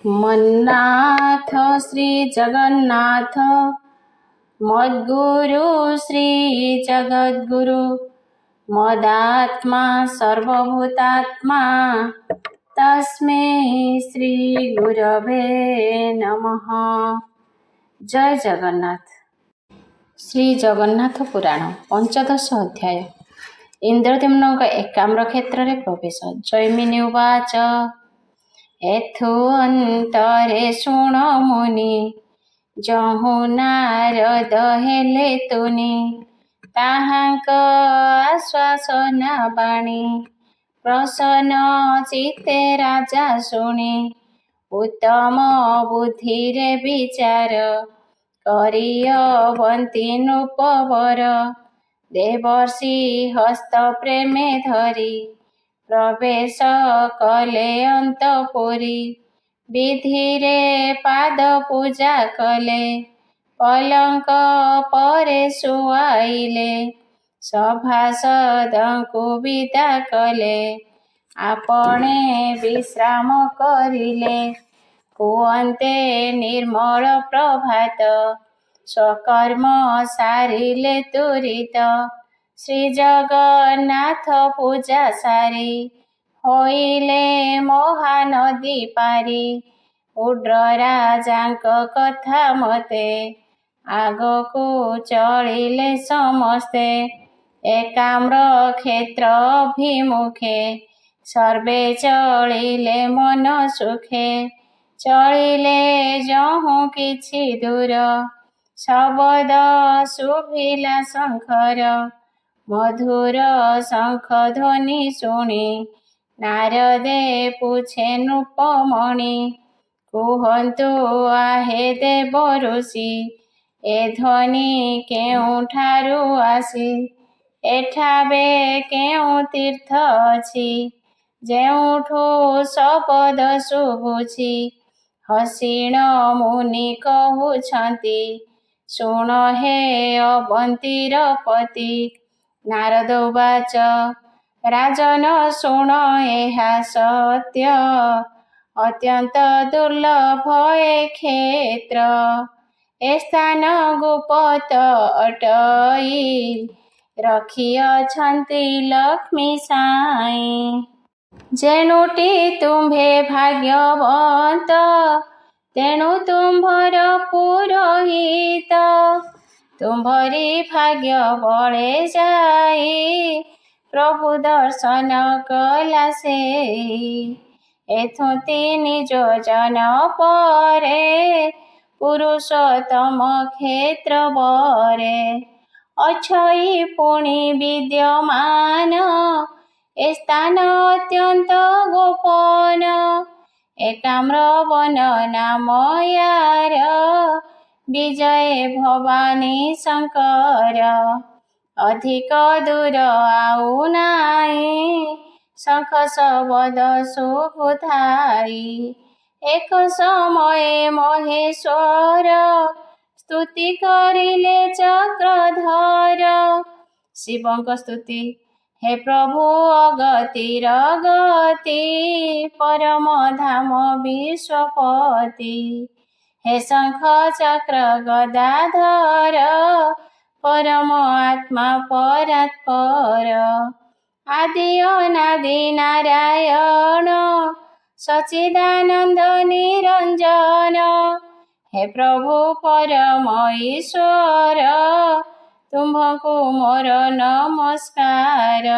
मन्नाथ श्री जगन्नाथ मद्गुरु श्री जगद्गुरु मदात्मा सर्वभूतात्मा तस्मै श्री गुरवे नमः। जय जगन्नाथ। श्री जगन्नाथ पुराण पंचदश अध्याय इंद्रद्युम्न एकाम्र क्षेत्र में प्रवेश। जैमिनी उवाच एथु अंतरे शुण मुनि जहु नारद हेले तुनि ताहांक आश्वासना बाणी प्रसन्न चित्ते राजा शुणी उत्तम बुद्धि रे विचार करियवंती नृपवर देवर्षि हस्त प्रेमे धरी प्रवेश कले अंतपुरी विधि रे पाद पूजा कले पलंक परे शुआइले सभासदंकु विदा कले आपणे विश्राम करिले कुअन्ते निर्मल प्रभात स्वकर्म सारिले तुरित श्री जगन्नाथ पूजा सारी होइले महानदी पारी उड्र राजांक कथा मते आगकु चलिले समस्ते एकाम्र क्षेत्र अभिमुखे सर्वे चलिले मन सुखे चलिले जहु किछि दूर शब्द शुभिला शंखर मधुर शंख ध्वनि शुणी नारदे पूछे नृपमणि कुहन्तु आहे देव ऋषि ए ध्वनि केउठारु आसी एठाबे केउ तीर्थ अछि जेउठु शब्द शुभुछि हसीण मुनि कहुछन्ति शुण हे अवंतीर पति नारद उवाच राजन शुण एहा सत्य अत्यंत दुर्लभ ए क्षेत्र ए स्थान गुप्त अटई रखिअछन्ति लक्ष्मी साई जेनुटी तुम्भे भाग्यवंत तेणु तुम्भर पुरोहित तुम्भरी भाग्य बळे जाई प्रभु दर्शन कला से एथु तीनि योजन परे पुरुषोत्तम क्षेत्र बरे अछई पुणी विद्यमान ए स्थान अत्यंत गोपन एकाम्र वन नाम यार विजय भवानी शंकर अधिक दूर आउ नाई शंख शब्द शुभुधाई एक समय महेश्वर स्तुति करिले चक्रधर शिवंक स्तुति हे प्रभु अगतिर गति परम धाम विश्वपति हे शंख चक्र गदाधर परम आत्मा परात्पर आदि अनादि नारायण सच्चिदानंद निरंजन हे प्रभु परम ईश्वर तुम्भको मोर नमस्कार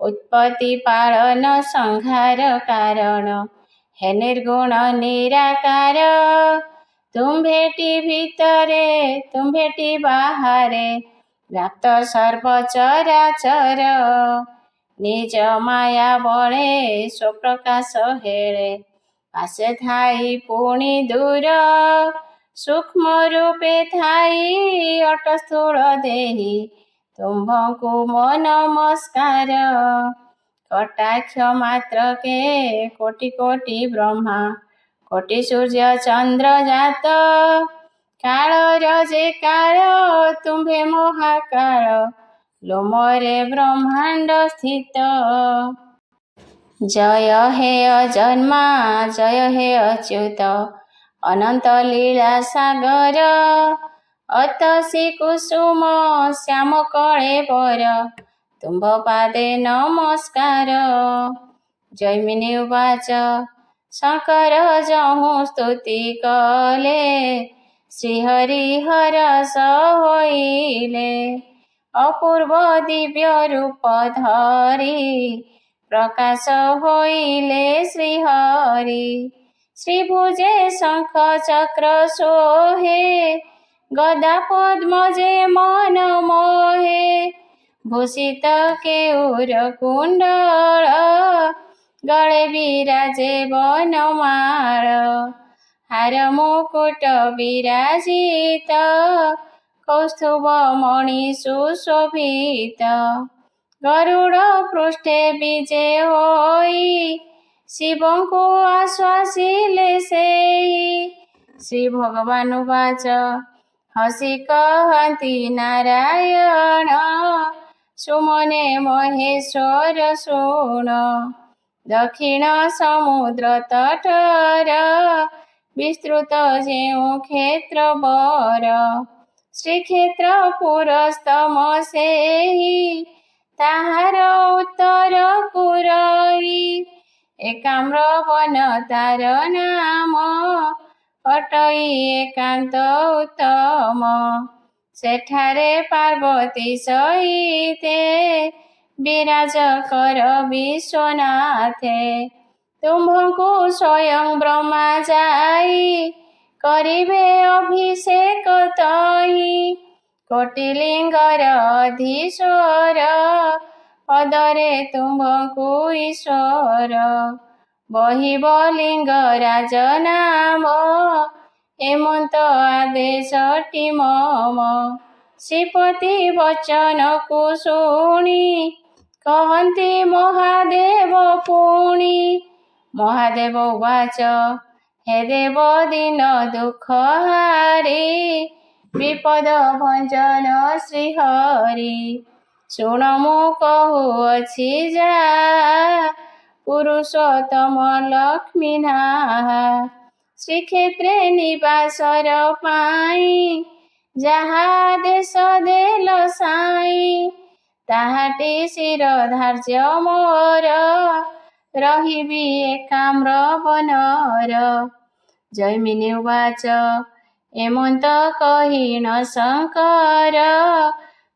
उत्पत्ति पालन संहार कारण हे निर्गुण निराकार तुम्भेटी भीतरे तुम्भेटी बाहरे व्याप्त सर्व चराचर निज माया बळे स्वप्रकाश हेळे पासे थाई पुणी दूर सूक्ष्म रूपे थाई अट स्थूल देहि तुम्भको मो नमस्कार कटाक्ष मात्र के कोटि कोटि ब्रह्मा कोटि सूर्य चंद्र जात काल जे काल तुम्भे महाकाल लोमरे ब्रह्मांड स्थित जय हे अजन्मा जय हे अच्युत अनंत लीला सागर अतसी कुसुम श्याम कळे बर तुम्भ पादे नमस्कार। जैमिनी उवाच शंकर जहु स्तुति कले श्रीहरिहर होइले अपूर्व दिव्य रूप धरी प्रकाश होइले श्रीहरि। श्रीभुजे शंख चक्र सोहे गदा पद्मजे मन मोहे भूषित केयूर कुंडल गळे विराजे वनमाळ हार मुकुट विराजित कौस्तुभ मणि सुशोभित गरुड़ पृष्ठे विजे होई शिवं को आश्वासिले सेई। श्री भगवान उवाच हसी कहन्ति नारायण सुमने महेश्वर शुण दक्षिण समुद्र तटर विस्तृत जेउ क्षेत्र बर श्रीक्षेत्र पुरस्तमसेहि ताहार उत्तर कुरई एकाम्र वन तार नाम अटई एकांत उत्तम सेठारे पार्वती सहिते विराज कर विश्वनाथे तुम्भଙ୍କୁ स्वयं ब्रह्मा जाई करिबे अभिषेक तहि कोटिलिंगर अधीश्वर पदरे तुम्भଙ୍କୁ ईश्वर बहिब लिंगराज नाम हेमंत आदेशटी मम। श्रीपति वचन को शुणी कहन्ति महादेव पुणी महादेव उवाच हे देव दीन दुख हारी विपद भंजन श्रीहरि शुण मु कहुअछि जा पुरुषोत्तम लक्ष्मी नाहा श्रीक्षेत्रे निवासर पाई जहा देश देल साई ताहाटी शिर धार्य मोर रहिबी एकाम्र वनर। जैमिनी उवाच एमंत कहिण शंकर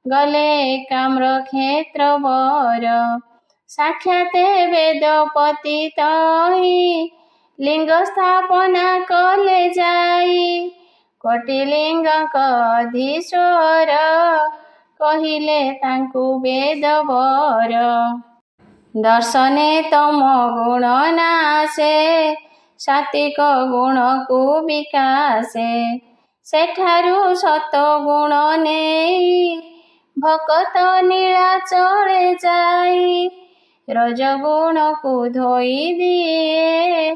गले एकाम्र क्षेत्र बर साक्षाते वेदपति तहि लिंग स्थापना कले जाई कोटिलिंगक अधीश्वर कहिले तांकु वेदवर दर्शने तम गुण नाशे सात्विक गुण को विकासे सेठारु सत गुण नेई भकत नीलाचले जाई रजगुण को धोई दिए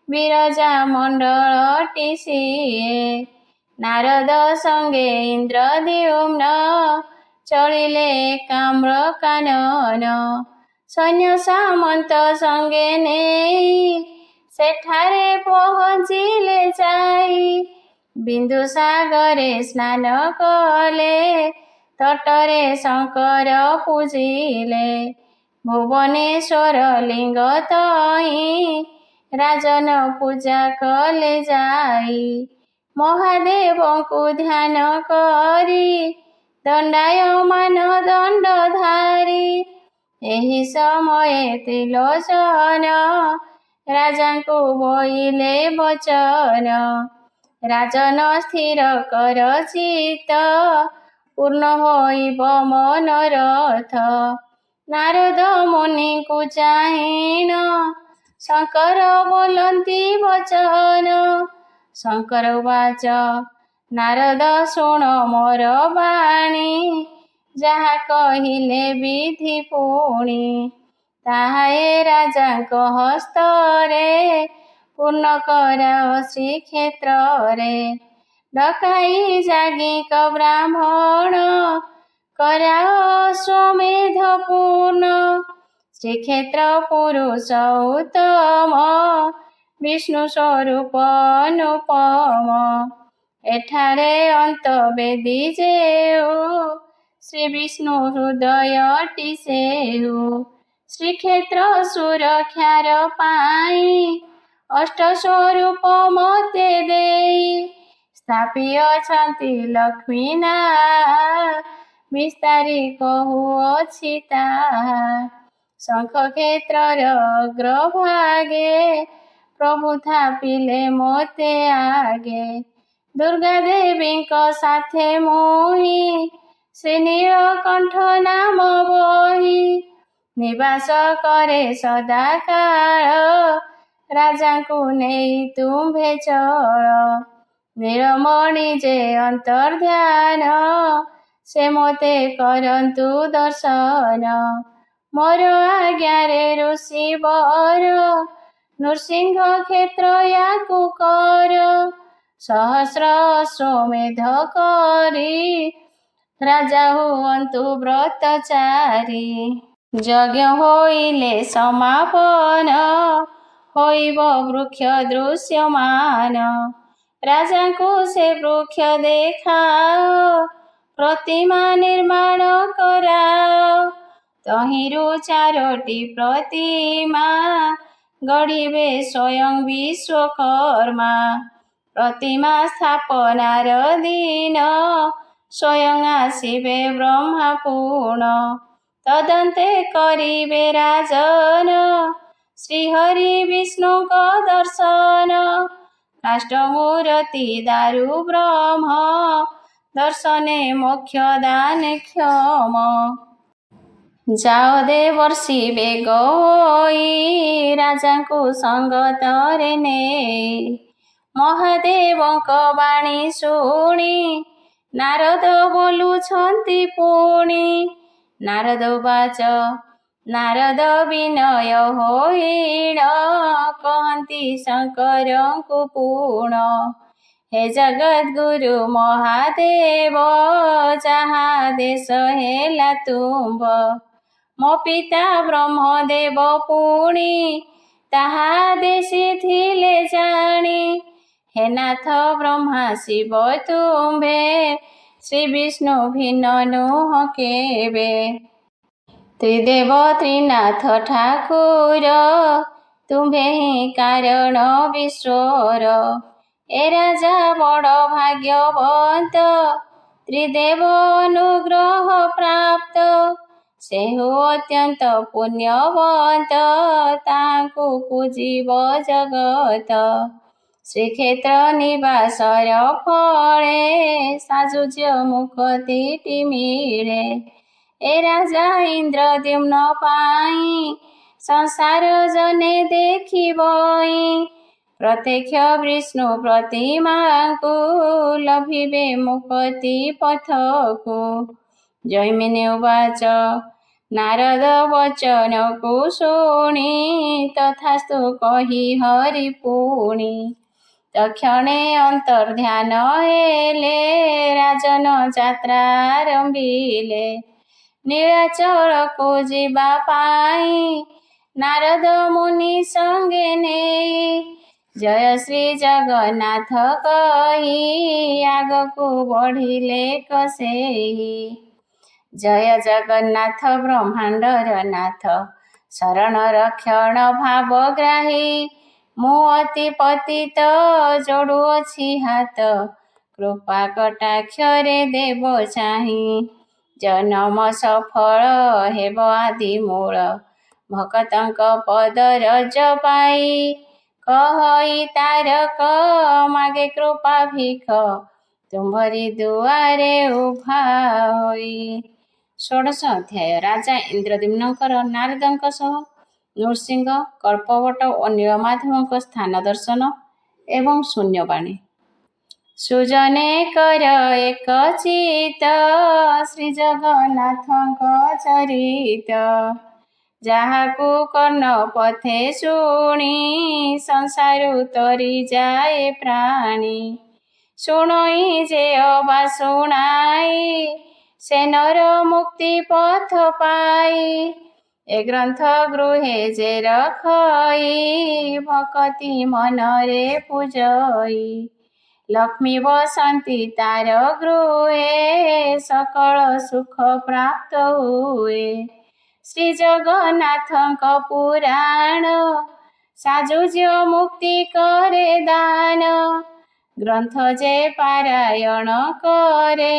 विरजा मंडल टिसिए नारद संगे इंद्रद्युम्न चलिले एकाम्र कानन सैन्य सामंत संगे नेई सेठारे पहुँचिले जाई बिंदुसागरे स्नान कले तटरे शंकर पूजिले भुवनेश्वर लिंग तहि राजन पूजा कले जाई महादेव को ध्यान करी दंडायमान दंडधारी एहि समय त्रिलोचन राजा को बोइले वचन राजन स्थिर कर चित्त पूर्ण होइब मनोरथ नारद मुनि को चाहिण शंकर बोलन्ति वचन शंकर उवाच नारद शुण मोर बाणी जहा कहिले विधि पुणी ताहाए राजांक हस्तरे पूर्ण कराओ श्रीक्षेत्रे डकाई जागिक ब्राह्मण कराओ स्वमेध पूर्ण ଶ୍ରୀକ୍ଷେତ୍ର ପୁରୁଷ ଉତ୍ତମ ବିଷ୍ଣୁ ସ୍ୱରୂପ ଅନୁପମ। ଏଠାରେ ଅନ୍ତବେଦୀ ଯେଉ ଶ୍ରୀ ବିଷ୍ଣୁ ହୃଦୟଟି ସେଉ। ଶ୍ରୀକ୍ଷେତ୍ର ସୁରକ୍ଷାର ପାଇଁ ଅଷ୍ଟସ୍ୱରୂପ ମତେ ଦେଇ ସ୍ଥାପି ଅଛନ୍ତି ଲକ୍ଷ୍ମୀ ନାଁ ବିସ୍ତାରି କହୁଅଛି ତାହା। ଶଙ୍ଖକ୍ଷେତ୍ରର ଅଗ୍ରଭାଗେ ପ୍ରଭୁ ଥାପିଲେ ମୋତେ ଆଗେ। ଦୁର୍ଗା ଦେବୀଙ୍କ ସାଥେ ମୁହିଁ ଶ୍ରୀ ନୀଳକଣ୍ଠ ନାମ ବହି ନିବାସ କରେ ସଦାକାଳ ରାଜାଙ୍କୁ ନେଇ ତୁମ୍ଭେ ଚଳ। ନୀଳମଣି ଯେ ଅନ୍ତର୍ଧ୍ୟାନ ସେ ମୋତେ କରନ୍ତୁ ଦର୍ଶନ। ମୋର ଆଜ୍ଞାରେ ଋଷି ବର ନୃସିଂହ କ୍ଷେତ୍ର ୟାକୁ କର। ସହସ୍ର ଅଶ୍ୱମେଧ କରି ରାଜା ହୁଅନ୍ତୁ ବ୍ରତଚାରୀ। ଯଜ୍ଞ ହୋଇଲେ ସମାପନ ହୋଇବ ବୃକ୍ଷ ଦୃଶ୍ୟମାନ। ରାଜାଙ୍କୁ ସେ ବୃକ୍ଷ ଦେଖାଅ ପ୍ରତିମା ନିର୍ମାଣ କରାଅ। ତହିଁରୁ 4ଟି ପ୍ରତିମା ଗଢ଼ିବେ ସ୍ୱୟଂ ବିଶ୍ୱକର୍ମା। ପ୍ରତିମା ସ୍ଥାପନାର ଦିନ ସ୍ୱୟଂ ଆସିବେ ବ୍ରହ୍ମା ପୁଣ। ତଦନ୍ତେ କରିବେ ରାଜନ ଶ୍ରୀହରି ବିଷ୍ଣୁଙ୍କ ଦର୍ଶନ। କାଷ୍ଠମୂରତି ଦାରୁ ବ୍ରହ୍ମ ଦର୍ଶନେ ମୋକ୍ଷ ଦାନେ କ୍ଷମ। ଯାଅ ଦେବର୍ଷି ବେଗ ହୋଇ ରାଜାଙ୍କୁ ସଙ୍ଗତରେ ନେଇ। ମହାଦେବଙ୍କ ବାଣୀ ଶୁଣି ନାରଦ ବୋଲୁଛନ୍ତି ପୁଣି। ନାରଦ ବାଚ ନାରଦ ବିନୟ ହୋଇଣ କହନ୍ତି ଶଙ୍କରଙ୍କୁ ପୁଣ। ହେ ଜଗଦ୍ଗୁରୁ ମହାଦେବ ଯାହା ଦେଶ ହେଲା ତୁମ୍ଭ। ମୋ ପିତା ବ୍ରହ୍ମଦେବ ପୁଣି ତାହା ଦେଶିଥିଲେ ଜାଣି। ହେ ନାଥ ବ୍ରହ୍ମା ଶିବ ତୁମ୍ଭେ ଶ୍ରୀ ବିଷ୍ଣୁ ଭିନ୍ନ ନୁହଁ କେବେ। ତ୍ରିଦେବ ତ୍ରିନାଥ ଠାକୁର ତୁମ୍ଭେ ହିଁ କାରଣ ବିଶ୍ୱର। ଏ ରାଜା ବଡ଼ ଭାଗ୍ୟବନ୍ତ ତ୍ରିଦେବ ଅନୁଗ୍ରହ ପ୍ରାପ୍ତ। ସେହୁ ଅତ୍ୟନ୍ତ ପୁଣ୍ୟବନ୍ତ ତାଙ୍କୁ ପୂଜିବ ଜଗତ। ଶ୍ରୀକ୍ଷେତ୍ର ନିବାସର ଫଳେ ସାଜୁଜ୍ୟ ମୁକ୍ତିଟି ମିଳେ। ଏ ରାଜା ଇନ୍ଦ୍ରଦ୍ୟୁମ୍ନ ପାଇଁ ସଂସାର ଜନେ ଦେଖିବଇ। ପ୍ରତ୍ୟକ୍ଷ ବିଷ୍ଣୁ ପ୍ରତିମାଙ୍କୁ ଲଭିବେ ମୁକ୍ତି ପଥକୁ। ଜୈମିନି ଉବାଚ ନାରଦ ବଚନକୁ ଶୁଣି ତଥାସ୍ତୁ କହି ହରି ପୁଣି। ତକ୍ଷଣେ ଅନ୍ତର୍ଧ୍ୟାନ ହେଲେ ରାଜନ ଯାତ୍ରା ଆରମ୍ଭିଲେ। ନୀଳାଚଳକୁ ଯିବା ପାଇଁ ନାରଦ ମୁନି ସଙ୍ଗେ ନେଇ। ଜୟ ଶ୍ରୀ ଜଗନ୍ନାଥ କହି ଆଗକୁ ବଢ଼ିଲେ କସେଇ। ଜୟ ଜଗନ୍ନାଥ ବ୍ରହ୍ମାଣ୍ଡର ନାଥ ଶରଣ ରକ୍ଷଣ ଭାବଗ୍ରାହୀ। ମୁଁ ଅତି ପତିତ ଯୋଡ଼ୁଅଛି ହାତ କୃପା କଟାକ୍ଷରେ ଦେବ ଚାହିଁ। ଜନମ ସଫଳ ହେବ ଆଦି ମୂଳ ଭକତଙ୍କ ପଦରଜ ପାଇ। କହଇ ତାରକ ମାଗେ କୃପା ଭିଖ ତୁମ୍ଭରି ଦୁଆରେ ଉଭା ହୋଇ। 16ଶ ଅଧ୍ୟାୟ। ରାଜା ଇନ୍ଦ୍ରଦ୍ୟୁମ୍ନଙ୍କର ନାରଦଙ୍କ ସହ ନୃସିଂହ କଳ୍ପବଟ ଓ ନୀଳମାଧବଙ୍କ ସ୍ଥାନ ଦର୍ଶନ ଏବଂ ଶୂନ୍ୟବାଣୀ। ସୁଜନେ କର ଏକ ଚିତ ଶ୍ରୀ ଜଗନ୍ନାଥଙ୍କ ଚରିତ। ଯାହାକୁ କର୍ଣ୍ଣ ପଥେ ଶୁଣି ସଂସାରୁ ତରି ଯାଏ ପ୍ରାଣୀ। ଶୁଣଇ ଯେ ଅବା ଶୁଣାଇ ସେ ନର ମୁକ୍ତି ପଥ ପାଇ। ଏ ଗ୍ରନ୍ଥ ଗୃହେ ଯେ ରଖଇ ଭକତି ମନରେ ପୂଜଇ ଲକ୍ଷ୍ମୀ ବସନ୍ତି ତାର ଗୃହେ ସକଳ ସୁଖ ପ୍ରାପ୍ତ ହୁଏ। ଶ୍ରୀ ଜଗନ୍ନାଥଙ୍କ ପୁରାଣ ସାଜୁଜ୍ୟ ମୁକ୍ତି କରେ ଦାନ ଗ୍ରନ୍ଥ ଯେ ପାରାୟଣ କରେ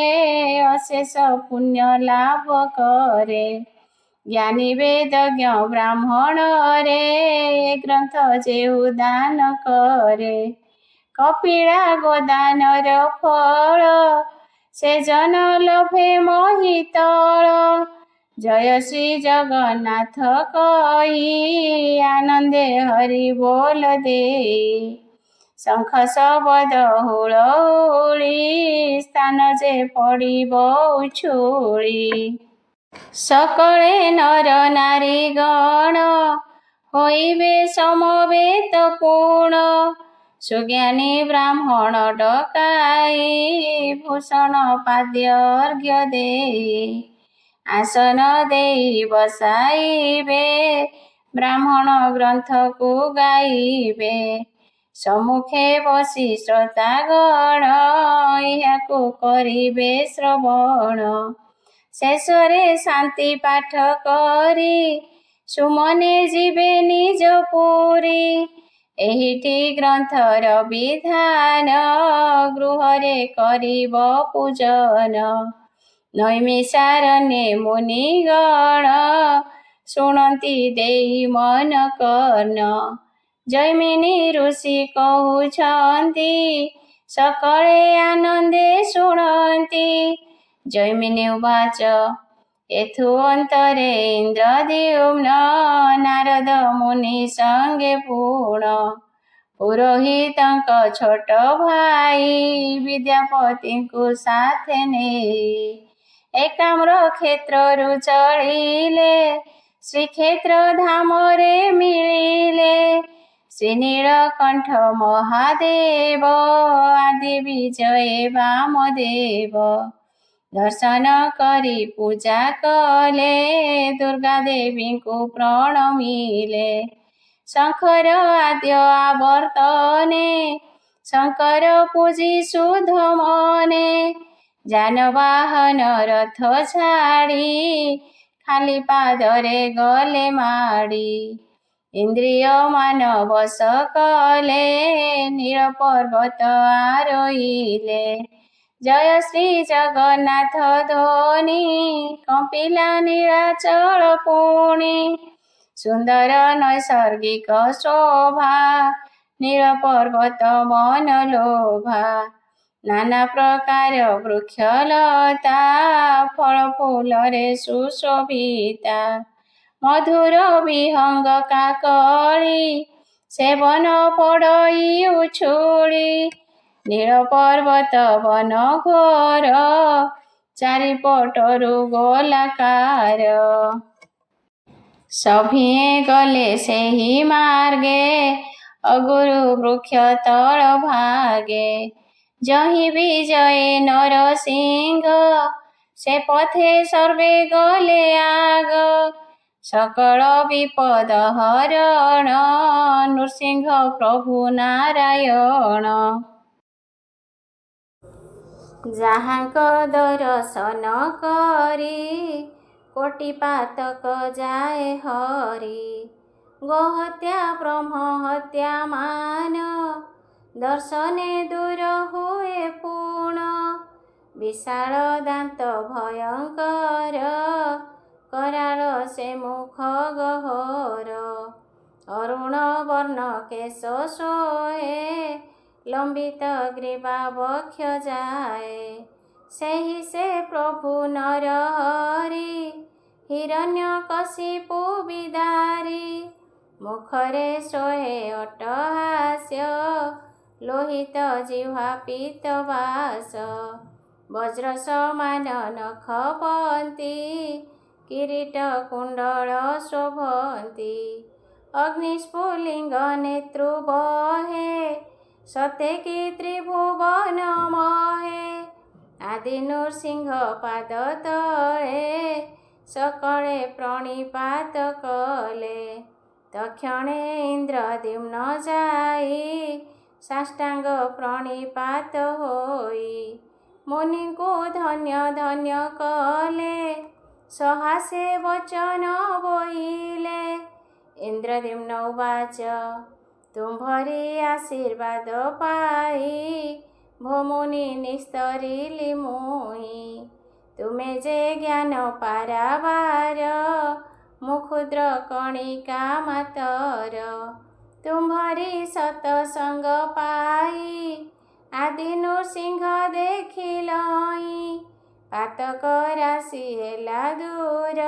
ଅଶେଷ ପୁଣ୍ୟ ଲାଭ କରେ। ଜ୍ଞାନୀ ବେଦଜ୍ଞ ବ୍ରାହ୍ମଣରେ ଗ୍ରନ୍ଥ ଯେହୁ ଦାନ କରେ କପିଳା ଗୋଦାନର ଫଳ ସେ ଜନ ଲୋଭେ ମହିତଳ ଜୟ ଶ୍ରୀ ଜଗନ୍ନାଥ କହି ଆନନ୍ଦେ ହରି ବୋଲ ଦେଇ ଶଙ୍ଖ ଶବଦ ହୁଳହୁଳି ସ୍ଥାନ ଯେ ପଡ଼ିବ ଉଛୁଳି ସକଳେ ନର ନାରୀ ଗଣ ହୋଇବେ ସମବେତ ପୂର୍ଣ୍ଣ ସୁଜ୍ଞାନୀ ବ୍ରାହ୍ମଣ ଡକାଇ ଭୂଷଣ ପାଦ୍ୟ ଅର୍ଘ୍ୟ ଦେଇ ଆସନ ଦେଇ ବସାଇବେ ବ୍ରାହ୍ମଣ ଗ୍ରନ୍ଥକୁ ଗାଇବେ ସମ୍ମୁଖେ ବସି ଶ୍ରୋତାଗଣ ଏହାକୁ କରିବେ ଶ୍ରବଣ ଶେଷରେ ଶାନ୍ତି ପାଠ କରି ସୁମନେ ଯିବେ ନିଜ ପୁରୀ ଏହିଠି ଗ୍ରନ୍ଥର ବିଧାନ ଗୃହରେ କରିବ ପୂଜନ ନୈମିଷାରଣ୍ୟେ ମୁନିଗଣ ଶୁଣନ୍ତି ଦେଇ ମନ କର୍ଣ୍ଣ ଜୈମିନୀ ଋଷି କହୁଛନ୍ତି ସକଳେ ଆନନ୍ଦେ ଶୁଣନ୍ତି ଜୈମିନୀ ଉବାଚ ଏଥୁ ଅନ୍ତରେ ଇନ୍ଦ୍ରଦ୍ୟୁମ୍ନ ନାରଦ ମୁନି ସଙ୍ଗେ ପୁଣ ପୁରୋହିତଙ୍କ ଛୋଟ ଭାଇ ବିଦ୍ୟାପତିଙ୍କୁ ସାଥେ ନେଇ ଏକାମ୍ର କ୍ଷେତ୍ରରୁ ଚଳିଲେ ଶ୍ରୀକ୍ଷେତ୍ର ଧାମରେ ମିଳିଲେ ଶ୍ରୀନୀଳକଣ୍ଠ ମହାଦେବ ଆଦି ବିଜୟ ବାମଦେବ ଦର୍ଶନ କରି ପୂଜା କଲେ ଦୁର୍ଗା ଦେବୀଙ୍କୁ ପ୍ରଣମିଲେ ଶଙ୍କର ଆଦ୍ୟ ଆବର୍ତ୍ତନେ ଶଙ୍କର ପୂଜି ଶୁଦ୍ଧ ମନେ ଯାନବାହନ ରଥ ଛାଡ଼ି ଖାଲି ପାଦରେ ଗଲେ ମାଡ଼ି ଇନ୍ଦ୍ରିୟ ମାନ ବଶ କଲେ ନୀଳ ପର୍ବତ ଆରୋଇଲେ ଜୟ ଶ୍ରୀ ଜଗନ୍ନାଥ ଧ୍ୱନି କମ୍ପିଲା ନୀଳାଚଳ ପୁଣି ସୁନ୍ଦର ନୈସର୍ଗିକ ଶୋଭା ନୀଳ ପର୍ବତ ମନ ଲୋଭା ନାନା ପ୍ରକାର ବୃକ୍ଷଲତା ଫଳ ଫୁଲରେ ସୁଶୋଭିତା ମଧୁର ବିହଙ୍ଗ କାକଳି ସେବନ ପଡ଼ଇ ଉଛୁଳି ନୀଳ ପର୍ବତ ବନ ଘୋର ଚାରିପଟରୁ ଗୋଲାକାର ସଭିଏଁ ଗଲେ ସେହି ମାର୍ଗେ ଅଗୁରୁ ବୃକ୍ଷ ତଳ ଭାଗେ ଯହିଁ ବିଜୟ ନରସିଂହ ସେ ପଥେ ସର୍ବେ ଗଲେ ଆଗ ସକଳ ବିପଦ ହରଣ ନୃସିଂହ ପ୍ରଭୁ ନାରାୟଣ ଯାହାଙ୍କ ଦର୍ଶନ କରି କୋଟି ପାତକ ଯାଏ ହରି ଗୋହତ୍ୟା ବ୍ରହ୍ମ ହତ୍ୟା ମାନ ଦର୍ଶନେ ଦୂର ହୁଏ ପୁଣ ବିଶାଳ ଦାନ୍ତ ଭୟଙ୍କର କରାଳ ସେ ମୁଖ ଗହର ଅରୁଣ ବର୍ଣ୍ଣ କେଶ ଶୋହେ ଲମ୍ବିତ ଗ୍ରୀବା ବକ୍ଷ ଯାଏ ସେହି ସେ ପ୍ରଭୁ ନର ହରି ହିରଣ୍ୟ କଶିପୁ ବିଦାରି ମୁଖରେ ଶୋହେ ଅଟ୍ଟହାସ୍ୟ ଲୋହିତ ଜିହ୍ୱା ପୀତବାସ ବଜ୍ର ସମାନ ନଖ ପନ୍ତି କିରୀଟ କୁଣ୍ଡଳ ଶୋଭନ୍ତି ଅଗ୍ନିସ୍ଫୁଲିଙ୍ଗ ନେତୃ ବହେ ସତେ କି ତ୍ରିଭୁବନ ମହେ ଆଦି ନୃସିଂହ ପାଦ ତଳେ सकळे प्रणिपात कले। तक्षणे इन्द्रद्युम्न जाई साष्टांग प्रणिपात होई। मुनिଙ୍କୁ धन्य धन्य कले सहासे वचन बोइले। इन्द्रद्युम्न उवाच तुम्भरि आशीर्वाद पाई भोमुनि निस्तरिली मुई। तुमे जे ज्ञान पारावार मु क्षुद्र कणिका मातर। तुम्भरि सतसंग पाई आदि नृसिंह देखिलई। पातक राशि हेला दूर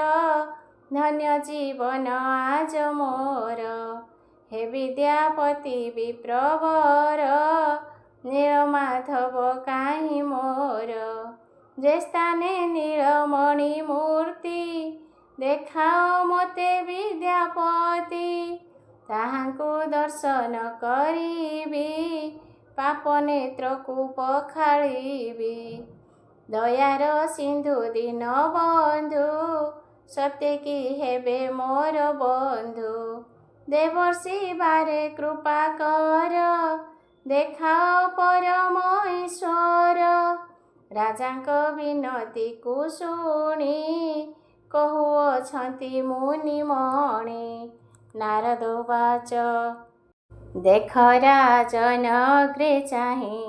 धन्य जीवन आज मोर। हे विद्यापति विप्रवर नीलमाधव काहीं मोर। जे स्थाने नीलमणि मूर्ति देखाओ मोते विद्यापति। ताहांकु दर्शन करिबी पाप नेत्रकु पखाळिबी। दयार सिंधु दीनबंधु सत्यकी हेबे मोर बंधु। देवर्षि बारे कृपा कर देखाओ परम ईश्वर। राजांक विनती को शुणी कहुअछंती मुनिमणि। नारद उवाच देख राजन अग्रे चाहि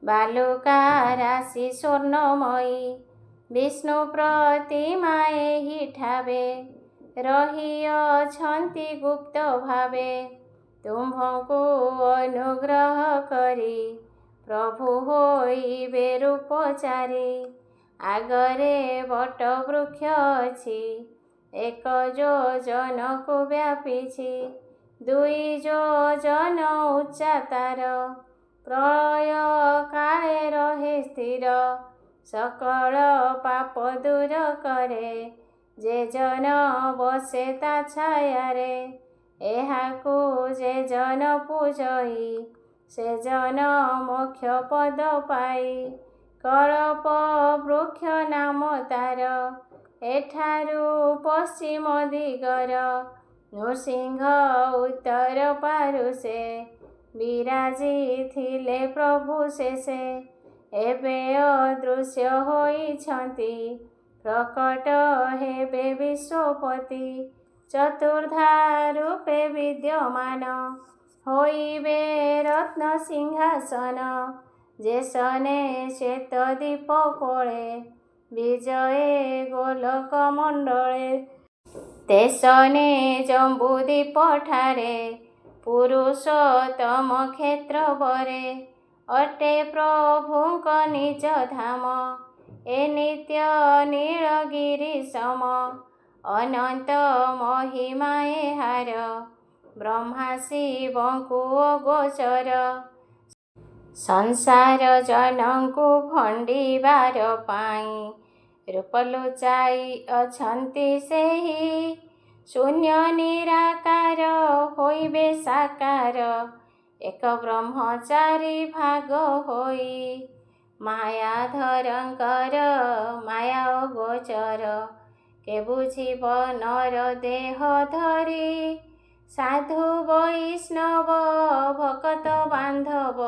बालुका राशि स्वर्णमयी। विष्णु प्रतिमा एहि ठावे रहिअछंती गुप्त भावे। तुम्भଙ୍କୁ अनुग्रह करी प्रभु होइबे रूपचारी। आगरे बट वृक्ष अछि एक योजनकु व्यापिछि। 2 योजन उच्चा तार प्रलय काले रहे स्थिर। सकल पाप दूर करे जे जन बसे ता छायारे। एहाकु जे जन पूजई से जन मोक्ष पद पाई। कल्प वृक्ष नाम तार एठारु पश्चिम दिगर। नृसिंह उत्तर पारुषे विराजी थिले प्रभु शेषे। एबे अदृश्य होइछंती प्रकट हेबे विश्वपति। चतुर्धा रूपे विद्यमान होइबे रत्न सिंहासन। जेसने श्वेत दीप कोळे विजये गोलक मंडले। तेसने जम्बुदीप ठारे पुरुषोत्तम क्षेत्र बरे। अटे प्रभुंक निज धाम ए नित्य नीलगिरि सम। अनंत महिमा एहार ब्रह्मा शिवंकु गोचर। संसार जनंकु भंडिबार पाई रूप लुचाई अछंती सेहि। शून्य निराकार होइबे साकार एक ब्रह्मचारी भाग होई। मायाधरंकर माया गोचर के बुझिब नर देह धरी। साधु वैष्णव भक्त बांधव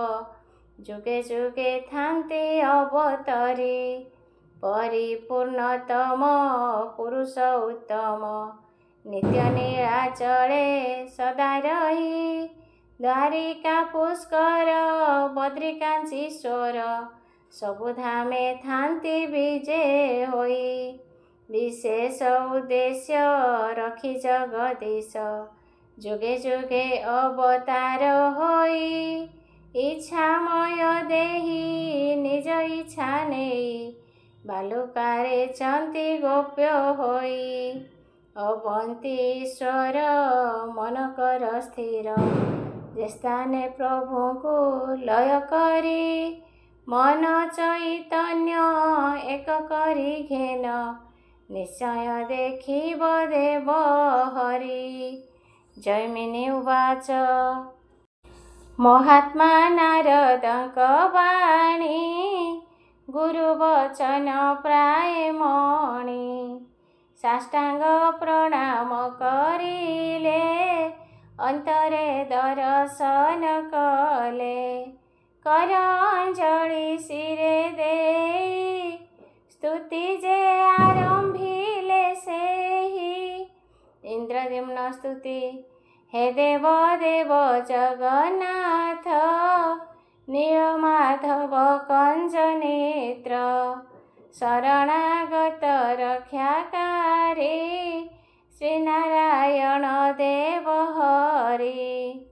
जुगे जुगे थान्ते अवतरी। परिपूर्णतम पुरुष उत्तम नित्य नीलाचले सदा रही। द्वारिका पुष्कर बद्रिकांचीश्वर सबु धामे थान्ति विजे होई। विशेष उद्देश्य रखी जगदीश जुगे जुगे अवतार होई। इच्छामय देहि निज इच्छा नेई बालुकारे चंती गोप्य होई। अवंती ईश्वर मन कर स्थिर जे स्थाने प्रभु को लय करी। मन चैतन्य एक करी घेन निश्चय देखिब देव हरि। जैमिनी उवाच महात्मा नारदंक वाणी गुरुवचन प्राय मणि। ସାଷ୍ଟାଙ୍ଗ ପ୍ରଣାମ କରିଲେ, ଅନ୍ତରେ ଦର୍ଶନ କଲେ। କର ଅଞ୍ଜଳି ଶିରେ ଦେଇ, ସ୍ତୁତି ଯେ ଆରମ୍ଭିଲେ ସେହି। ଇନ୍ଦ୍ରଦ୍ୟୁମ୍ନ ସ୍ତୁତି। ହେ ଦେବ ଦେବ ଜଗନ୍ନାଥ, ନୀଳମାଧବ କଞ୍ଜ ନେତ୍ର, ଶରଣାଗତ ରକ୍ଷାକାରୀ, ଶ୍ରୀନାରାୟଣ ଦେବ ହରି।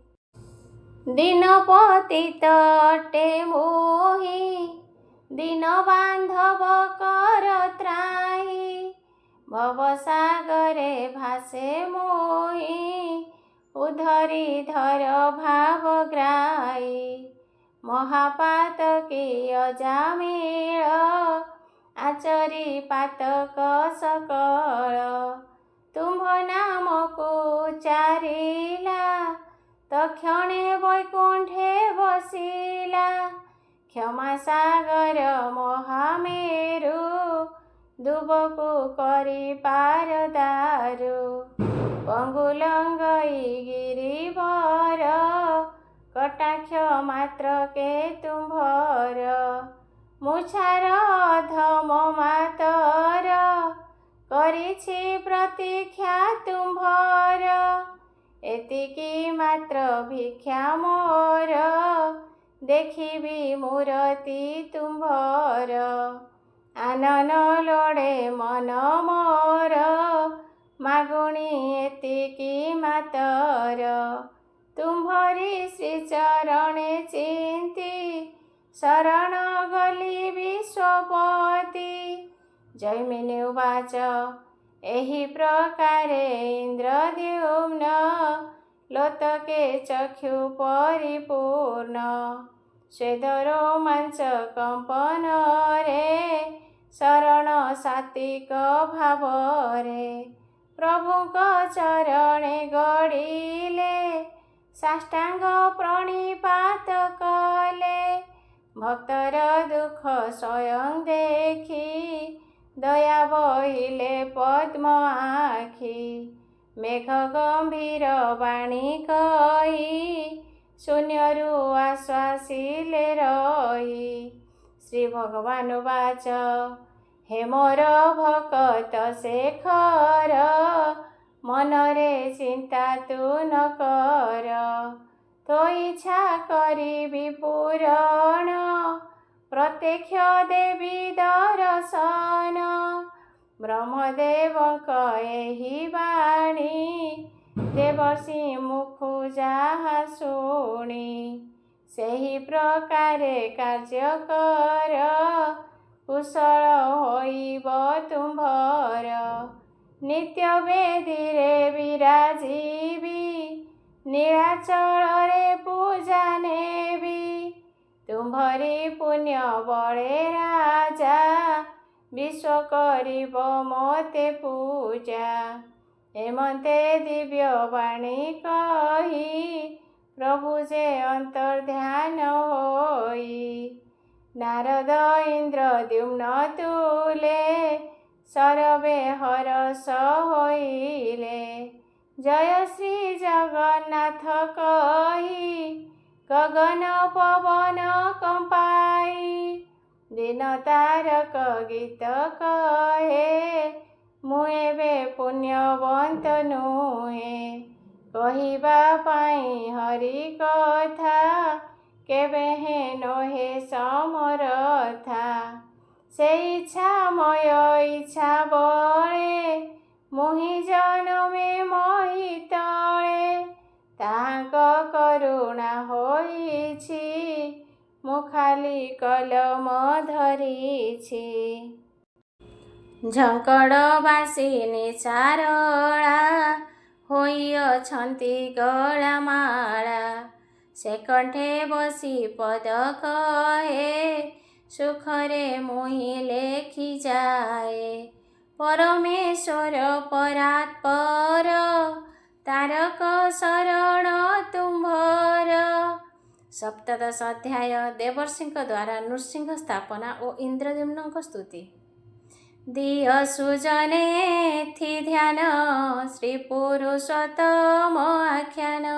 ଦୀନ ପତିତ ଅଟେ ମୋହି, ଦୀନ ବାନ୍ଧବ କର ତ୍ରାହି। ଭବସାଗରେ ଭାସେ ମୋହି, ଉଧରି ଧର ଭାବଗ୍ରାହୀ। ମହାପାତକୀ ଅଜାମିଳ, ଆଚରି ପାତକ ସକଳ। ତୁମ୍ଭ ନାମକୁ ଉଚାରିଲା, ତକ୍ଷଣେ ବୈକୁଣ୍ଠେ ବସିଲା। କ୍ଷମାସାଗର ମହାମେରୁ, ଦୁବକୁ କରି ପାରଦାରୁ। ପଙ୍ଗୁଲଙ୍ଗଇ ଗିରିବର, କଟାକ୍ଷ ମାତ୍ରକେ ତୁମ୍ଭର। ମୁଛାର ଅଧମ ମାତର, କରିଛି ପ୍ରତୀକ୍ଷା ତୁମ୍ଭର। ଏତିକି ମାତ୍ର ଭିକ୍ଷା ମୋର, ଦେଖିବି ମୂରତି ତୁମ୍ଭର। ଆନନ ଲୋଡ଼େ ମନ ମୋର, ମାଗୁଣି ଏତିକି ମାତର। ତୁମ୍ଭରି ଶ୍ରୀଚରଣେ ଚିନ୍ତି, ଶରଣ ଗଲି ବିଶ୍ୱପତି। ଜୈମିନୀ ଉବାଚ ଏହି ପ୍ରକାରେ ଇନ୍ଦ୍ରଦ୍ୟୁମ୍ନ, ଲୋତକେ ଚକ୍ଷୁ ପରିପୂର୍ଣ୍ଣ। ସ୍ୱେଦ ରୋମାଞ୍ଚ କମ୍ପନରେ, ଶରଣ ସାତ୍ୱିକ ଭାବରେ। ପ୍ରଭୁଙ୍କ ଚରଣେ ଗଡ଼ିଲେ, ସାଷ୍ଟାଙ୍ଗ ପ୍ରଣିପାତ କଲେ। ଭକ୍ତର ଦୁଃଖ ସ୍ୱୟଂ ଦେଖି, ଦୟା ବହିଲେ ପଦ୍ମ ଆଖି। ମେଘ ଗମ୍ଭୀର ବାଣୀ କହି, ଶୂନ୍ୟରୁ ଆଶ୍ୱାସିଲେ ରହି। ଶ୍ରୀ ଭଗବାନ ଉବାଚ ହେ ମୋର ଭକତ ଶେଖର, ମନରେ ଚିନ୍ତା ତୁ ନ କର। ତୋ ଇଚ୍ଛା କରିବି ପୂରଣ, ପ୍ରତ୍ୟକ୍ଷ ଦେବି ଦର୍ଶନ। ବ୍ରହ୍ମଦେବଙ୍କ ଏହି ବାଣୀ, ଦେବର୍ଷି ମୁଖୁ ଯାହା ଶୁଣି। ସେହି ପ୍ରକାରେ କାର୍ଯ୍ୟ କର, କୁଶଳ ହୋଇବ ତୁମ୍ଭର। ନିତ୍ୟ ବେଦୀରେ ବିରାଜିବି, ନୀଳାଚଳରେ ପୂଜା ନେବି। ତୁମ୍ଭରି ପୁଣ୍ୟ ବଳେ ରାଜା, ବିଶ୍ୱ କରିବ ମୋତେ ପୂଜା। ଏମନ୍ତେ ଦିବ୍ୟ ବାଣୀ କହି, ପ୍ରଭୁ ଯେ ଅନ୍ତର୍ଧ୍ୟାନ ହୋଇ। ନାରଦ ଇନ୍ଦ୍ରଦ୍ୟୁମ୍ନ ତୁଲେ, ସରବେ ହରଷ ହୋଇଲେ। ଜୟ ଶ୍ରୀ ଜଗନ୍ନାଥ କହି, ଗଗନ ପବନ କମ୍ପାଇ। ଦିନ ତାରକ ଗୀତ କହେ, ମୁଁ ଏବେ ପୁଣ୍ୟବନ୍ତ ନୁହେଁ। କହିବା ପାଇଁ ହରି କଥା, କେବେ ହେ ନୋହେ ସମରଥା। ସେ ଇଚ୍ଛାମୟ ଇଚ୍ଛା ବଳେ, ମୁହିଁ ଜନମେ ମହି ତଳେ। ତାହାଙ୍କ କରୁଣା ହୋଇଛି, ମୁଁ ଖାଲି କଲମ ଧରିଛି। ଝଙ୍କଡ଼ବାସିନୀ ସାରଳା, ହୋଇଅଛନ୍ତି ଗଳାମାଳା। ସେ କଣ୍ଠେ ବସି ପଦ କହେ, ସୁଖରେ ମୁହିଁ ଲେଖିଯାଏ। ପରମେଶ୍ୱର ପରାତ୍ପର, ତାରକ ଶରଣ ତୁମ୍ଭର। ସପ୍ତଦଶ ଅଧ୍ୟାୟ। ଦେବର୍ଷିଙ୍କ ଦ୍ୱାରା ନୃସିଂହ ସ୍ଥାପନା ଓ ଇନ୍ଦ୍ରଦ୍ୟୁମ୍ନଙ୍କ ସ୍ତୁତି। ଦିଅ ସୁଜନେଥି ଧ୍ୟାନ ଶ୍ରୀ ପୁରୁଷୋତ୍ତମ ଆଖ୍ୟାନ।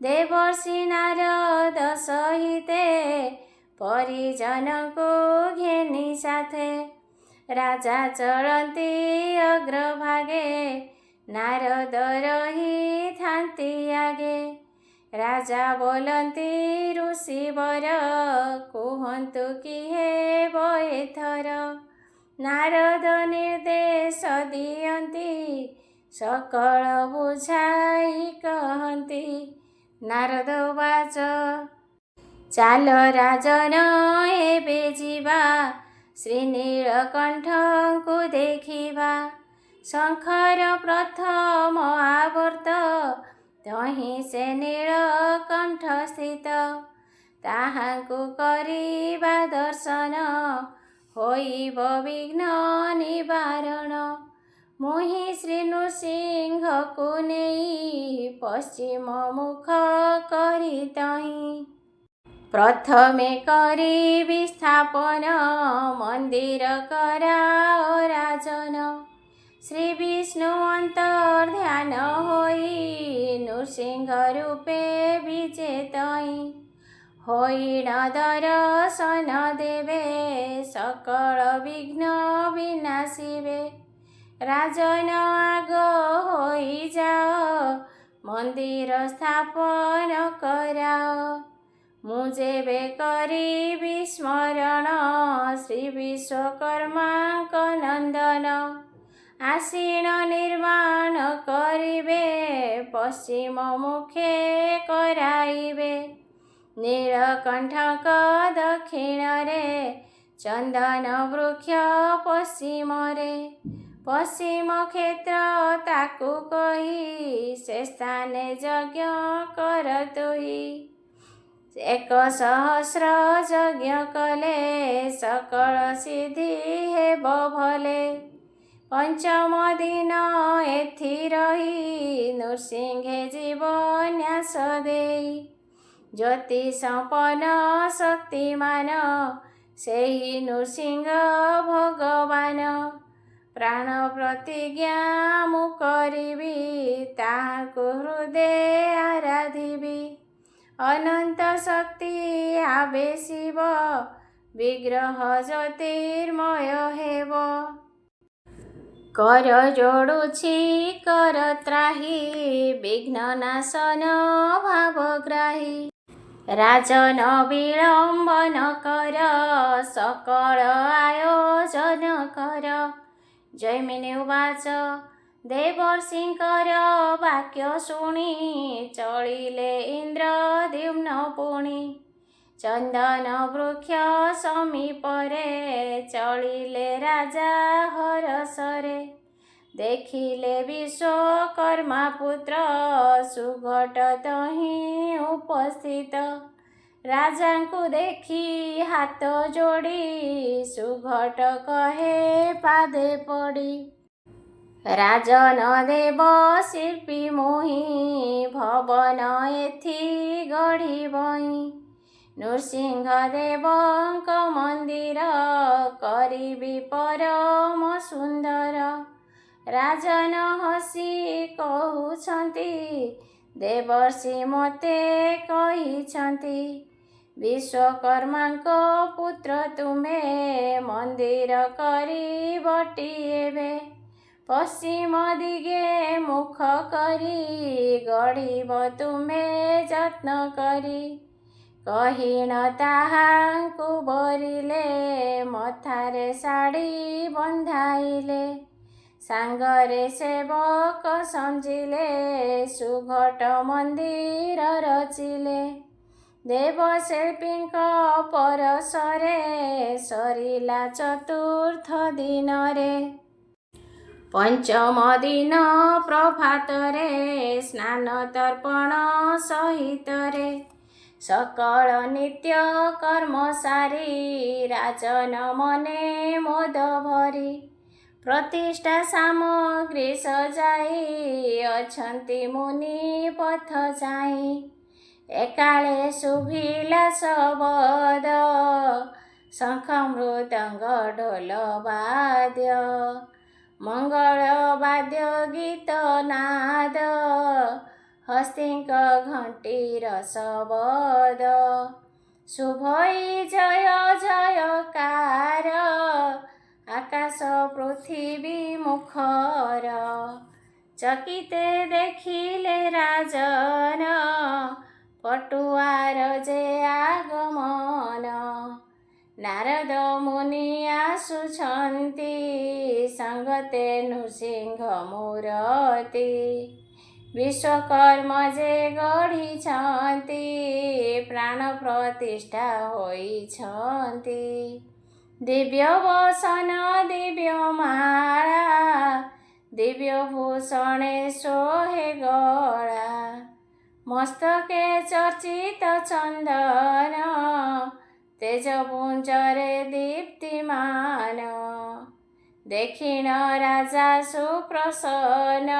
ଦେବର୍ଷି ନାରଦ ସହିତେ ପରିଜନଙ୍କୁ ଘେନି ସାଥେ। ରାଜା ଚଳନ୍ତି ଅଗ୍ରଭାଗେ ନାରଦ ରହିଥାନ୍ତି ଆଗେ। ରାଜା ବୋଲନ୍ତି ଋଷିବର କୁହନ୍ତୁ କି ହେବ ଏଥର। ନାରଦ ନିର୍ଦ୍ଦେଶ ଦିଅନ୍ତି ସକଳ ବୁଝାଇ କହନ୍ତି। ନାରଦ ବାଚ ଚାଲ ରାଜନ ଏବେ ଯିବା ଶ୍ରୀ ନୀଳକଣ୍ଠଙ୍କୁ ଦେଖିବା। ଶଙ୍ଖର ପ୍ରଥମ ଆବର୍ତ୍ତ ତହିଁ ସେ ନୀଳକଣ୍ଠ ସ୍ଥିତ। ତାହାଙ୍କୁ କରିବା ଦର୍ଶନ ହୋଇବ ବିଘ୍ନ ନିବାରଣ। ମୁହିଁ ଶ୍ରୀ ନୃସିଂହକୁ ନେଇ ପଶ୍ଚିମ ମୁଖ କରି ତହିଁ। ପ୍ରଥମେ କରିବି ସ୍ଥାପନ ମନ୍ଦିର କରାଅ ରାଜନ। ଶ୍ରୀ ବିଷ୍ଣୁ ଅନ୍ତର୍ଧ୍ୟାନ ହୋଇ ନୃସିଂହ ରୂପେ ବିଜେ ତହିଁ। ହୋଇଣ ଦର୍ଶନ ଦେବେ ସକଳ ବିଘ୍ନ ବିନାଶିବେ। ରାଜନ ଆଗ ହୋଇଯାଅ ମନ୍ଦିର ସ୍ଥାପନ କରାଅ। ମୁଁ ଯେବେ କରିବି ସ୍ମରଣ ଶ୍ରୀ ବିଶ୍ୱକର୍ମାଙ୍କ ନନ୍ଦନ। ଆସୀନ ନିର୍ମାଣ କରିବେ ପଶ୍ଚିମ ମୁଖେ କରାଇବେ। ନୀଳକଣ୍ଠଙ୍କ ଦକ୍ଷିଣରେ ଚନ୍ଦନ ବୃକ୍ଷ ପଶ୍ଚିମରେ। ପଶ୍ଚିମ କ୍ଷେତ୍ର ତାକୁ କହି ସେ ସ୍ଥାନେ ଯଜ୍ଞ କର ତୁହି। 1,000 ଯଜ୍ଞ କଲେ ସକଳ ସିଦ୍ଧି ହେବ ଭଲେ। ପଞ୍ଚମ ଦିନ ଏଥି ରହି ନୃସିଂହେ ଯିବ ନ୍ୟାସ ଦେଇ। ଜ୍ୟୋତି ସମ୍ପନ୍ନ ଶକ୍ତିମାନ ସେହି ନୃସିଂହ ଭଗବାନ। ପ୍ରାଣ ପ୍ରତିଜ୍ଞା ମୁଁ କରିବି ତାହାଙ୍କୁ ହୃଦେ ଆରାଧିବି। ଅନନ୍ତ ଶକ୍ତି ଆବେଶିବ ବିଗ୍ରହ ଜ୍ୟୋତିର୍ମୟ ହେବ। କର ଯୋଡୁଛି କର ତ୍ରାହି ବିଘ୍ନ ନାଶନ ଭାବଗ୍ରାହୀ। ରାଜନ ବିଳମ୍ବ ନ କର ସକଳ ଆୟୋଜନ କର। ଜୈମିନି ଉବାଚ ଦେବର୍ଷିଙ୍କର ବାକ୍ୟ ଶୁଣି ଚଳିଲେ ଇନ୍ଦ୍ରଦ୍ୟୁମ୍ନ ପୁଣି। ଚନ୍ଦନ ବୃକ୍ଷ ସମୀପରେ ଚଳିଲେ ରାଜା ହରଷରେ। ଦେଖିଲେ ବିଶ୍ୱକର୍ମା ପୁତ୍ର ସୁଘଟ ତହିଁ ଉପସ୍ଥିତ। ରାଜାଙ୍କୁ ଦେଖି ହାତ ଯୋଡ଼ି ସୁଘଟ କହେ ପାଦେ ପଡ଼ି। ରାଜନ ଦେବ ଶିଳ୍ପୀ ମୁହିଁ ଭବନ ଏଥି ଗଢ଼ିବହିଁ। ନୃସିଂହ ଦେବଙ୍କ ମନ୍ଦିର କରିବି ପରମ ସୁନ୍ଦର। ରାଜନ ହସି କହୁଛନ୍ତି ଦେବର୍ଷି ମୋତେ କହିଛନ୍ତି। ବିଶ୍ୱକର୍ମାଙ୍କ ପୁତ୍ର ତୁମେ ମନ୍ଦିର କରିବଟି ଏବେ। ପଶ୍ଚିମ ଦିଗେ ମୁଖ କରି ଗଢ଼ିବ ତୁମେ ଯତ୍ନ କରି। କହିଣ ତାହାଙ୍କୁ ବରିଲେ ମଥାରେ ଶାଢ଼ୀ ବନ୍ଧାଇଲେ। ସାଙ୍ଗରେ ସେବକ ସଞ୍ଜିଲେ ସୁଘଟ ମନ୍ଦିର ରଚିଲେ। ଦେବଶିଳ୍ପୀଙ୍କ ପରଶରେ ସରିଲା ଚତୁର୍ଥ ଦିନରେ। ପଞ୍ଚମ ଦିନ ପ୍ରଭାତରେ ସ୍ନାନ ତର୍ପଣ ସହିତରେ। ସକଳ ନିତ୍ୟ କର୍ମ ସାରି ରାଜନ ମନେ ମୋଦ ଭରି। ପ୍ରତିଷ୍ଠା ସାମଗ୍ରୀ ସଜାଇ ଅଛନ୍ତି ମୁନି ପଥ ଚାହିଁ। ଏକାଳେ ଶୁଭିଲା ଶବଦ ଶଙ୍ଖ ମୃଦଙ୍ଗ ଢୋଲ ବାଦ୍ୟ ମଙ୍ଗଳ ବାଦ୍ୟ ଗୀତ ନାଦ ହସ୍ତିଙ୍କ ଘଣ୍ଟିର ଶବଦ ଶୁଭଇ ଜୟ ଜୟକାର ଆକାଶ ପୃଥିବୀ ମୁଖର ଚକିତେ ଦେଖିଲେ ରାଜନ ପଟୁଆର ଯେ ଆଗମନ ନାରଦ ମୁନି ଆସୁଛନ୍ତି ସଙ୍ଗତେ ନୃସିଂହ ମୂରତି ବିଶ୍ୱକର୍ମ ଯେ ଗଢ଼ିଛନ୍ତି ପ୍ରାଣ ପ୍ରତିଷ୍ଠା ହୋଇଛନ୍ତି ଦିବ୍ୟ ବସନ ଦିବ୍ୟ ମାଳା ଦିବ୍ୟ ଭୂଷଣେ ଶୋହେ ଗଳା ମସ୍ତକେ ଚର୍ଚ୍ଚିତ ଚନ୍ଦନ ତେଜପୁଞ୍ଜରେ ଦୀପ୍ତିମାନ ଦେଖିଣ ରାଜା ସୁପ୍ରସନ୍ନ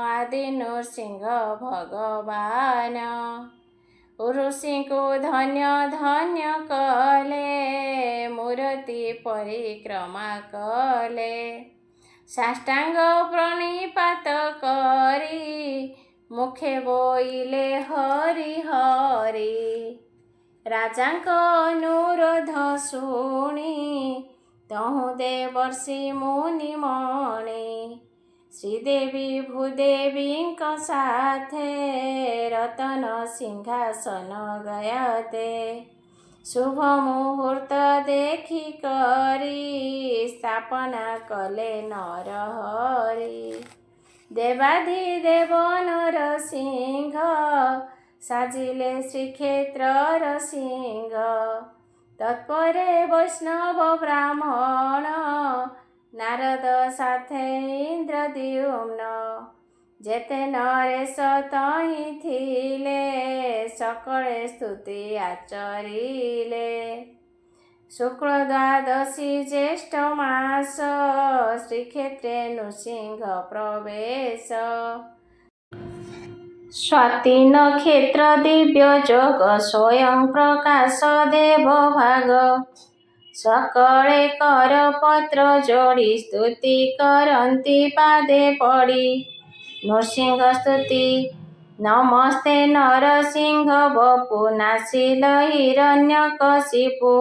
ଆଦି ନୃସିଂହ ଭଗବାନ ଋଷିଙ୍କୁ ଧନ୍ୟ ଧନ୍ୟ କଲେ ମୂରତି ପରିକ୍ରମା କଲେ ସାଷ୍ଟାଙ୍ଗ ପ୍ରଣିପାତ କରି ମୁଖେ ବୋଇଲେ ହରି ହରି ରାଜାଙ୍କ ଅନୁରୋଧ ଶୁଣି ତହୁଁ ଦେବର୍ଷି ମୁନିମଣି ଶ୍ରୀଦେବୀ ଭୂଦେବୀଙ୍କ ସାଥେ ରତନ ସିଂହାସନ ଗୟତେ ଶୁଭ ମୁହୂର୍ତ୍ତ ଦେଖି କରି ସ୍ଥାପନା କଲେ ନରହରି ଦେବାଧିଦେବ ନରସିଂହ ସାଜିଲେ ଶ୍ରୀକ୍ଷେତ୍ରର ସିଂହ ତତ୍ପରେ ବୈଷ୍ଣବ ବ୍ରାହ୍ମଣ ନାରଦ ସାଥେ ଇନ୍ଦ୍ରଦ୍ୟୁମ୍ନ ଯେତେ ନରେଶ ତହିଁ ଥିଲେ ସକଳେ ସ୍ତୁତି ଆଚରିଲେ ଶୁକ୍ଳ ଦ୍ୱାଦଶୀ ଜ୍ୟେଷ୍ଠ ମାସ ଶ୍ରୀକ୍ଷେତ୍ରେ ନୃସିଂହ ପ୍ରବେଶ ସ୍ୱାତି ନକ୍ଷତ୍ର ଦିବ୍ୟ ଯୋଗ ସ୍ୱୟଂ ପ୍ରକାଶ ଦେବ ଭାଗ ସକଳେ କର ପତ୍ର ଯୋଡ଼ି ସ୍ତୁତି କରନ୍ତି ପାଦେ ପଡ଼ି ନୃସିଂହ ସ୍ତୁତି ନମସ୍ତେ ନରସିଂହ ବପୁ ନାସିଲ ହିରଣ୍ୟକଶିପୁ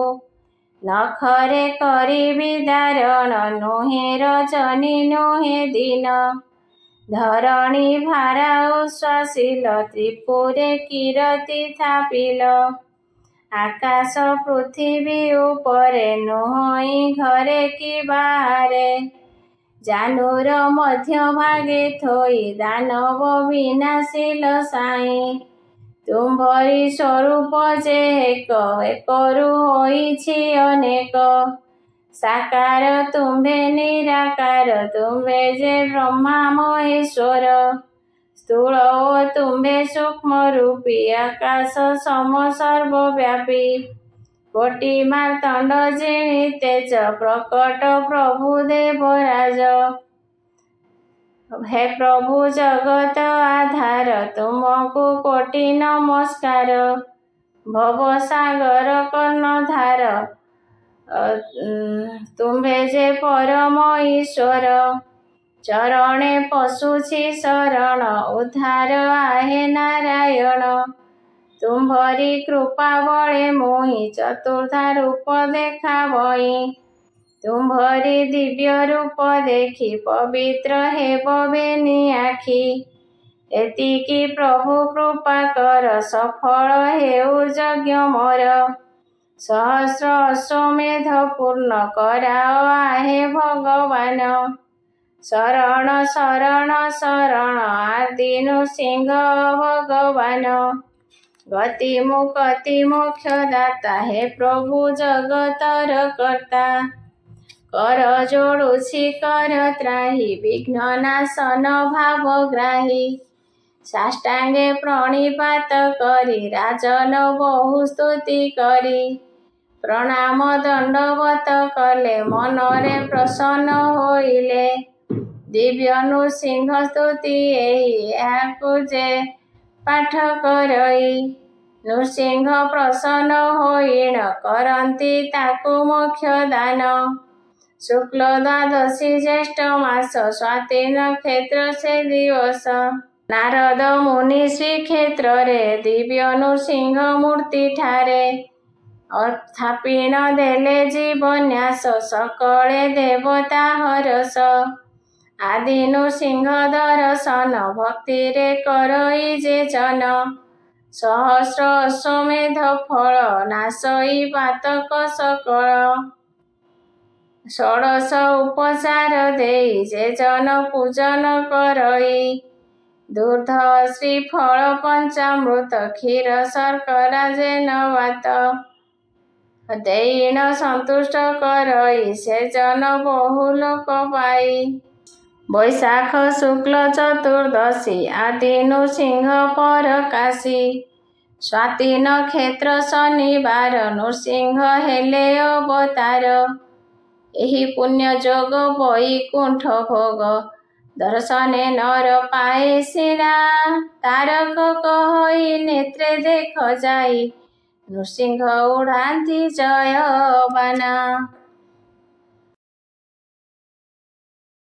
ନଖରେ କରିବି ଦାରଣ ନୁହେଁ ରଜନୀ ନୁହେଁ ଦିନ ଧରଣୀ ଭାରା ଉଶ୍ୱାସିଲ ତ୍ରିପୁରେ କିରତି ଥାପିଲ ଆକାଶ ପୃଥିବୀ ଉପରେ ନୁହଁଇ ଘରେ କି ବାହାରେ ଜାନୁର ମଧ୍ୟ ଭାଗେ ଥୋଇ ଦାନବ ବିନାଶିଲ ସାଇଁ ତୁମ୍ଭରି ସ୍ୱରୂପ ଯେ ଏକରୁ ହୋଇଛି ଅନେକ ସାକାର ତୁମ୍ଭେ ନିରାକାର ତୁମ୍ଭେ ଯେ ବ୍ରହ୍ମା ମହେଶ୍ୱର ସ୍ଥୂଳ ଓ ତୁମ୍ଭେ ସୂକ୍ଷ୍ମ ରୂପୀ ଆକାଶ ସମ ସର୍ବବ୍ୟାପୀ କୋଟି ମାର୍ତ୍ତଣ୍ଡ ଜିଣି ତେଜ ପ୍ରକଟ ପ୍ରଭୁ ଦେବରାଜ ହେ ପ୍ରଭୁ ଜଗତ ଆଧାର ତୁମକୁ କୋଟି ନମସ୍କାର ଭବସାଗର କର୍ଣ୍ଣଧାର ତୁମ୍ଭେ ଯେ ପରମ ଈଶ୍ୱର ଚରଣେ ପଶୁଛି ଶରଣ ଉଦ୍ଧାର ଆହେ ନାରାୟଣ ତୁମ୍ଭରି କୃପା ବଳେ ମୁହିଁ ଚତୁର୍ଦ୍ଧା ରୂପ ଦେଖା ବଇ ତୁମ୍ଭରି ଦିବ୍ୟ ରୂପ ଦେଖି ପବିତ୍ର ହେବ ବେନି ଆଖି ଏତିକି ପ୍ରଭୁ କୃପା କର ସଫଳ ହେଉ ଯଜ୍ଞ ମୋର ସହସ୍ର ଅଶ୍ୱମେଧ ପୂର୍ଣ୍ଣ କରାଅ ଆହେ ଭଗବାନ ଶରଣ ଶରଣ ଶରଣ ଆଦି ନୃସିଂହ ଭଗବାନ ଗତି ମୁକ୍ତି ମୋକ୍ଷ ଦାତା ହେ ପ୍ରଭୁ ଜଗତର କର୍ତ୍ତା କର ଯୋଡୁଛି କର ତ୍ରାହି ବିଘ୍ନ ନାଶନ ଭାବଗ୍ରାହୀ ସାଷ୍ଟାଙ୍ଗେ ପ୍ରଣିପାତ କରି ରାଜନ ବହୁ ସ୍ତୁତି କରି ପ୍ରଣାମ ଦଣ୍ଡବତ କଲେ ମନରେ ପ୍ରସନ୍ନ ହୋଇଲେ ଦିବ୍ୟ ନୃସିଂହ ସ୍ତୁତି ଏହାକୁ ଯେ ପାଠ କରଇ ନୃସିଂହ ପ୍ରସନ୍ନ ହୋଇଣ କରନ୍ତି ତାକୁ ମୋକ୍ଷ ଦାନ। ଶୁକ୍ଳ ଦ୍ୱାଦଶୀ ଜ୍ୟେଷ୍ଠ ମାସ ସ୍ୱାତି ନକ୍ଷତ୍ର ସେ ଦିବସ। ନାରଦ ମୁନି ଶ୍ରୀକ୍ଷେତ୍ରରେ ଦିବ୍ୟ ନୃସିଂହ ମୂର୍ତ୍ତି ଠାରେ। ଅଥାପିଣ ଦେଲେ ଜୀବନ୍ୟାସ ସକଳେ ଦେବତା ହରସ। ଆଦି ନୃସିଂହ ଦର୍ଶନ ଭକ୍ତିରେ କରଇ ଯେ ଜନ। ସହସ୍ର ଅଶ୍ୱମେଧ ଫଳ ନାଶଇ ପାତକ ସକଳ। ଷୋଡ଼ଶ ଉପଚାର ଦେଇ ଯେ ଜନ ପୂଜନ କରଇ। ଦୁଗ୍ଧ ଶ୍ରୀଫଳ ପଞ୍ଚାମୃତ କ୍ଷୀର ଶର୍କରା ଯେନ ବାତ। ଦେଇଣ ସନ୍ତୁଷ୍ଟ କରଇ ସେ ଜନ ବହୁ ଲୋକ ପାଇ। ବୈଶାଖ ଶୁକ୍ଳ ଚତୁର୍ଦ୍ଦଶୀ ଆଦି ନୃସିଂହ ପରକାଶୀ। ସ୍ୱାତି ନକ୍ଷତ୍ର ଶନିବାର ନୃସିଂହ ହେଲେ ଅବତାର। ଏହି ପୁଣ୍ୟ ଯୋଗ ବୈକୁଣ୍ଠ ଭୋଗ ଦର୍ଶନେ ନର ପାଏ ସିନା। ତାରକ କହଇ ନେତ୍ରେ ଦେଖ ଯାଇ ନୃସିଂହ ଉଡ଼ାନ୍ତି ଜୟ ବାନା।